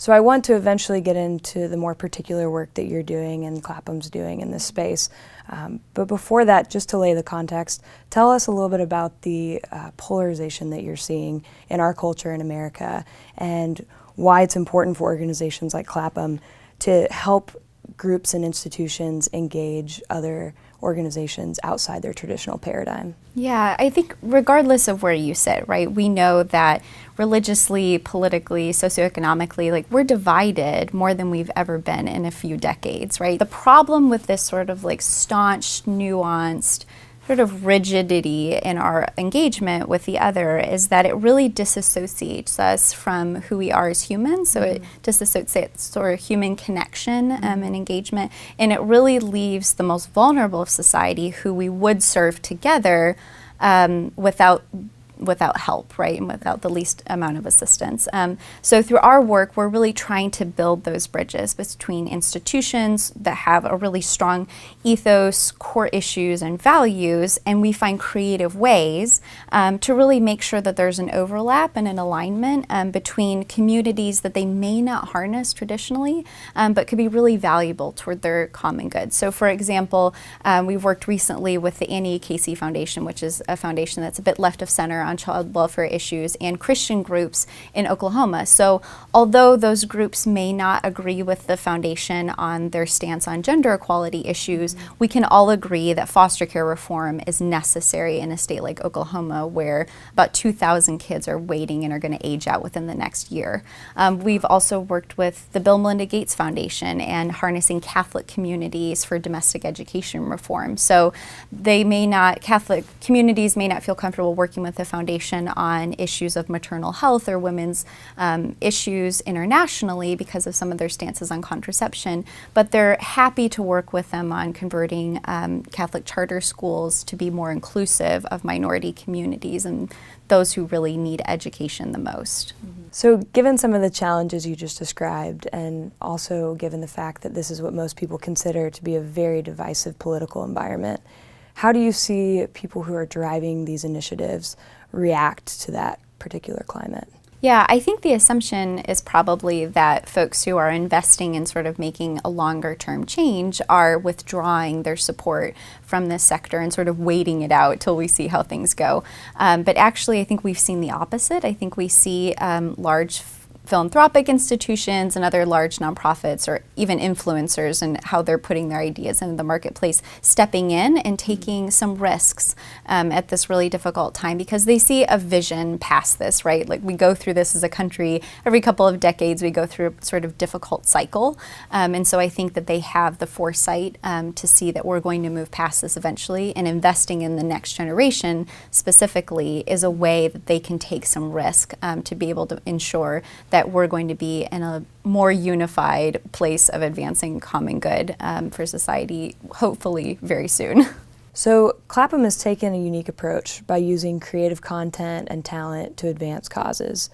So I want to eventually get into the more particular work that you're doing and Clapham's doing in this space. But before that, just to lay the context, tell us a little bit about the polarization that you're seeing in our culture in America and why it's important for organizations like Clapham to help groups and institutions engage other organizations outside their traditional paradigm. Yeah, I think regardless of where you sit, right, we know that religiously, politically, socioeconomically, like we're divided more than we've ever been in a few decades, right? The problem with this sort of like staunch, nuanced, sort of rigidity in our engagement with the other is that it really disassociates us from who we are as humans. So it disassociates sort of human connection and engagement, and it really leaves the most vulnerable of society, who we would serve together, without help, right, and without the least amount of assistance. So through our work, we're really trying to build those bridges between institutions that have a really strong ethos, core issues, and values, and we find creative ways to really make sure that there's an overlap and an alignment between communities that they may not harness traditionally, but could be really valuable toward their common good. So for example, we've worked recently with the Annie Casey Foundation, which is a foundation that's a bit left of center on child welfare issues, and Christian groups in Oklahoma. So although those groups may not agree with the foundation on their stance on gender equality issues, we can all agree that foster care reform is necessary in a state like Oklahoma, where about 2,000 kids are waiting and are going to age out within the next year. We've also worked with the Bill and Melinda Gates Foundation and harnessing Catholic communities for domestic education reform. So Catholic communities may not feel comfortable working with the foundation on issues of maternal health or women's issues internationally because of some of their stances on contraception, but they're happy to work with them on converting Catholic charter schools to be more inclusive of minority communities and those who really need education the most. So given some of the challenges you just described, and also given the fact that this is what most people consider to be a very divisive political environment, how do you see people who are driving these initiatives react to that particular climate? Yeah, I think the assumption is probably that folks who are investing in sort of making a longer term change are withdrawing their support from this sector and sort of waiting it out till we see how things go. But actually, I think we've seen the opposite. I think we see large philanthropic institutions and other large nonprofits or even influencers and how they're putting their ideas into the marketplace, stepping in and taking some risks at this really difficult time because they see a vision past this, right? Like we go through this as a country, every couple of decades we go through a sort of difficult cycle. And so I think that they have the foresight to see that we're going to move past this eventually, and investing in the next generation specifically is a way that they can take some risk to be able to ensure that we're going to be in a more unified place of advancing common good for society, hopefully very soon. So Clapham has taken a unique approach by using creative content and talent to advance causes.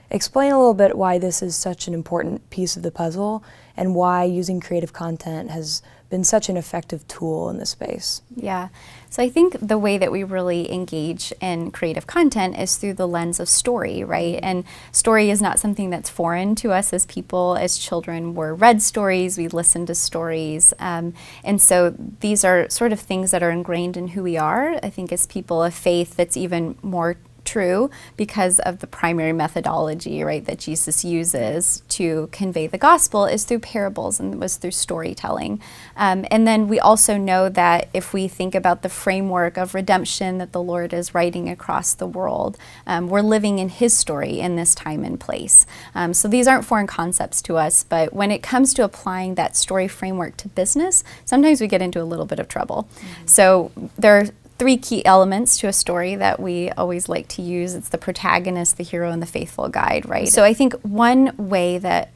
Explain a little bit why this is such an important piece of the puzzle and why using creative content has been such an effective tool in this space. Yeah, so I think the way that we really engage in creative content is through the lens of story, right? And story is not something that's foreign to us as people. As children, we're read stories, we listen to stories. And so these are sort of things that are ingrained in who we are. I think as people of faith, that's even more true because of the primary methodology, right, that Jesus uses to convey the gospel is through parables, and it was through storytelling. And then we also know that if we think about the framework of redemption that the Lord is writing across the world, we're living in His story in this time and place. So these aren't foreign concepts to us, but when it comes to applying that story framework to business, sometimes we get into a little bit of trouble. So there are three key elements to a story that we always like to use. It's the protagonist, the hero, and the faithful guide, right? So I think one way that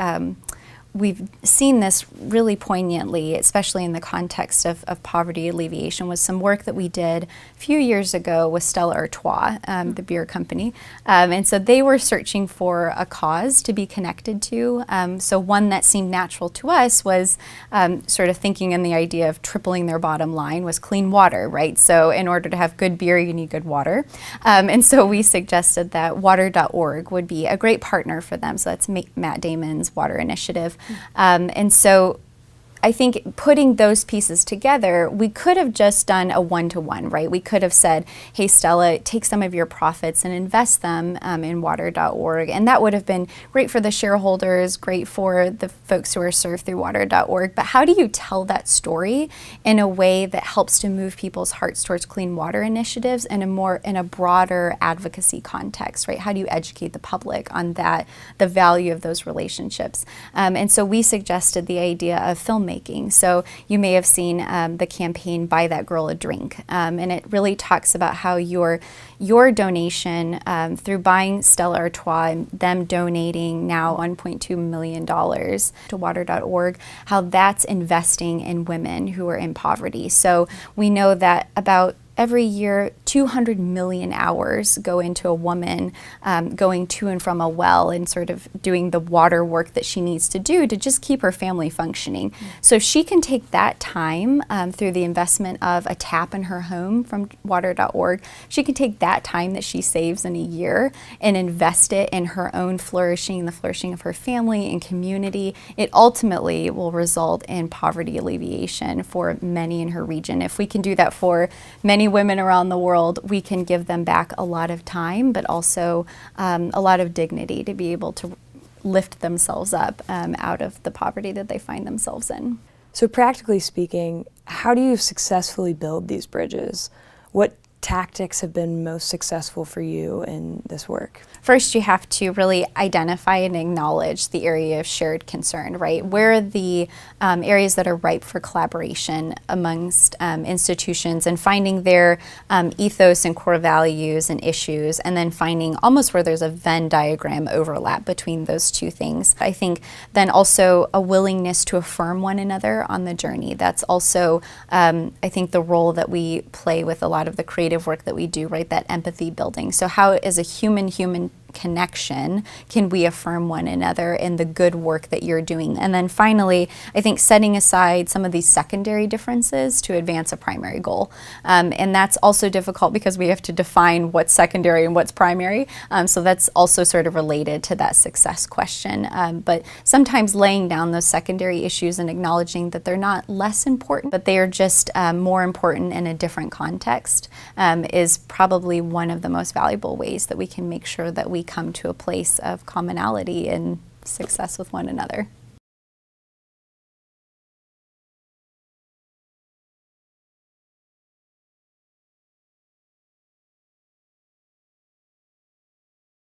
we've seen this really poignantly, especially in the context of poverty alleviation, was some work that we did a few years ago with Stella Artois, the beer company. And so they were searching for a cause to be connected to. So one that seemed natural to us was sort of thinking in the idea of tripling their bottom line was clean water, right? So in order to have good beer, you need good water. And so we suggested that water.org would be a great partner for them. So that's Matt Damon's water initiative. And so I think putting those pieces together, we could have just done a one-to-one, right? We could have said, hey, Stella, take some of your profits and invest them in water.org. And that would have been great for the shareholders, great for the folks who are served through water.org. But how do you tell that story in a way that helps to move people's hearts towards clean water initiatives in a broader advocacy context, right? How do you educate the public on that, the value of those relationships? And so we suggested the idea of filmmaking. So you may have seen the campaign Buy That Girl a Drink, and it really talks about how your donation through buying Stella Artois and them donating now $1.2 million to water.org, how that's investing in women who are in poverty. So we know that about every year, 200 million hours go into a woman going to and from a well and sort of doing the water work that she needs to do to just keep her family functioning. So if she can take that time through the investment of a tap in her home from water.org, she can take that time that she saves in a year and invest it in her own flourishing, the flourishing of her family and community. It ultimately will result in poverty alleviation for many in her region. If we can do that for many women around the world, we can give them back a lot of time, but also a lot of dignity to be able to lift themselves up out of the poverty that they find themselves in. So practically speaking, how do you successfully build these bridges? What tactics have been most successful for you in this work? First, you have to really identify and acknowledge the area of shared concern, right? Where are the areas that are ripe for collaboration amongst institutions and finding their ethos and core values and issues, and then finding almost where there's a Venn diagram overlap between those two things. I think then also a willingness to affirm one another on the journey. That's also, I think, the role that we play with a lot of the creative work that we do, right? That empathy building. So how as a human connection can we affirm one another in the good work that you're doing? And then finally, I think setting aside some of these secondary differences to advance a primary goal. And that's also difficult because we have to define what's secondary and what's primary. So that's also sort of related to that success question. But sometimes laying down those secondary issues and acknowledging that they're not less important, but they are just more important in a different context is probably one of the most valuable ways that we can make sure that we come to a place of commonality and success with one another.